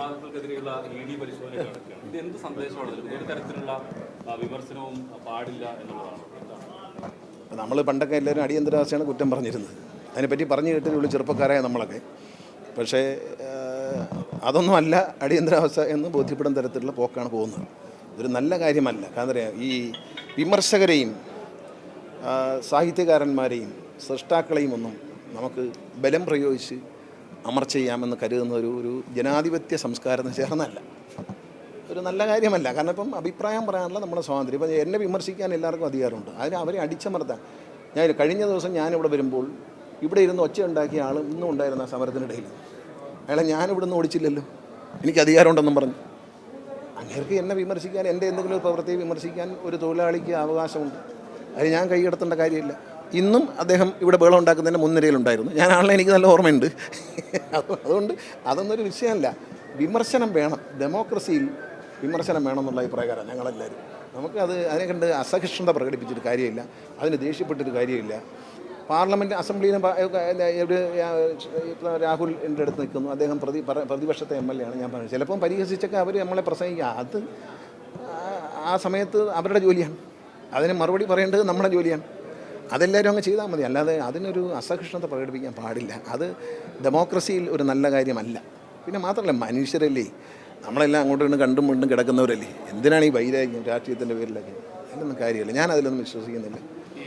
നിർമ്മാതാക്കൾക്കെതിരെയുള്ള ED പരിശോധന നടക്കുകയാണ്. ഇത് എന്ത് സന്ദേശമാണ്? ഒരു തരത്തിലുള്ള വിമർശനവും പാടില്ല എന്നുള്ളതാണ്. നമ്മൾ പണ്ടൊക്കെ എല്ലാവരും അടിയന്തരാവസ്ഥയാണ് കുറ്റം പറഞ്ഞിരുന്നത്. അതിനെപ്പറ്റി പറഞ്ഞു കേട്ടതിലുള്ള ചെറുപ്പക്കാരായ നമ്മളൊക്കെ. പക്ഷേ അതൊന്നുമല്ല അടിയന്തരാവസ്ഥ എന്ന് ബോധ്യപ്പെടുന്ന തരത്തിലുള്ള പോക്കാണ് പോകുന്നത്. ഇതൊരു നല്ല കാര്യമല്ല. കാരണം ഈ വിമർശകരെയും സാഹിത്യകാരന്മാരെയും സൃഷ്ടാക്കളെയും ഒന്നും നമുക്ക് ബലം പ്രയോഗിച്ച് അമർച്ച ചെയ്യാമെന്ന് കരുതുന്ന ഒരു ജനാധിപത്യ സംസ്കാരത്തിന് ചേർന്നല്ല, ഒരു നല്ല കാര്യമല്ല. കാരണം ഇപ്പം അഭിപ്രായം പറയാനുള്ള നമ്മുടെ സ്വാതന്ത്ര്യം. ഇപ്പം എന്നെ വിമർശിക്കാൻ എല്ലാവർക്കും അധികാരമുണ്ട്. അതിന് അവരെ അടിച്ചമർത്താൻ കഴിഞ്ഞ ദിവസം ഞാനിവിടെ വരുമ്പോൾ ഇവിടെ ഇരുന്ന് ഒച്ച ഉണ്ടാക്കിയ ആൾ ഇന്നും ഉണ്ടായിരുന്ന സമരത്തിനിടയിൽ അയാളെ ഞാനിവിടെ നിന്ന് ഓടിച്ചില്ലല്ലോ, എനിക്ക് അധികാരമുണ്ടെന്നും പറഞ്ഞു. അങ്ങേർക്ക് എന്നെ വിമർശിക്കാൻ, എൻ്റെ എന്തെങ്കിലും ഒരു പ്രവൃത്തിയെ വിമർശിക്കാൻ ഒരു തൊഴിലാളിക്ക് അവകാശമുണ്ട്. അതിന് ഞാൻ കൈകടത്തേണ്ട കാര്യമില്ല. ഇന്നും അദ്ദേഹം ഇവിടെ ബഹളം ഉണ്ടാക്കുന്നതിൻ്റെ മുൻനിരയിലുണ്ടായിരുന്നു. ഞാനാണല്ലോ, എനിക്ക് നല്ല ഓർമ്മയുണ്ട്. അതുകൊണ്ട് അതൊന്നൊരു വിഷയമല്ല. വിമർശനം വേണം, ഡെമോക്രസിയിൽ വിമർശനം വേണം എന്നുള്ള അഭിപ്രായക്കാരാണ് ഞങ്ങളെല്ലാവരും. അതിനെ കണ്ട് അസഹിഷ്ണുത പ്രകടിപ്പിച്ചിട്ട് കാര്യമില്ല, അതിന് ദേഷ്യപ്പെട്ടൊരു കാര്യമില്ല. പാർലമെൻറ്റ് അസംബ്ലിയിലും രാഹുൽ എൻ്റെ അടുത്ത് നിൽക്കുന്നു, അദ്ദേഹം പ്രതിപക്ഷത്തെ MLA ആണ്. ഞാൻ പറഞ്ഞു ചിലപ്പം പരിഹസിച്ചൊക്കെ അവർ നമ്മളെ പ്രസംഗിക്കുക, അത് ആ സമയത്ത് അവരുടെ ജോലിയാണ്, അതിന് മറുപടി പറയേണ്ടത് നമ്മുടെ ജോലിയാണ്. അതെല്ലാവരും അങ്ങ് ചെയ്താൽ മതി. അല്ലാതെ അതിനൊരു അസഹിഷ്ണുത പ്രകടിപ്പിക്കാൻ പാടില്ല. അത് ഡെമോക്രസിയിൽ ഒരു നല്ല കാര്യമല്ല. പിന്നെ മാത്രമല്ല, മനുഷ്യരല്ലേ, നമ്മളെല്ലാം അങ്ങോട്ടും കണ്ടും വീണ്ടും കിടക്കുന്നവരല്ലേ. എന്തിനാണ് ഈ വൈരാഗ്യം രാഷ്ട്രീയത്തിൻ്റെ പേരിലൊക്കെ? അതിലൊന്നും കാര്യമില്ല. ഞാൻ അതിലൊന്നും വിശ്വസിക്കുന്നില്ല.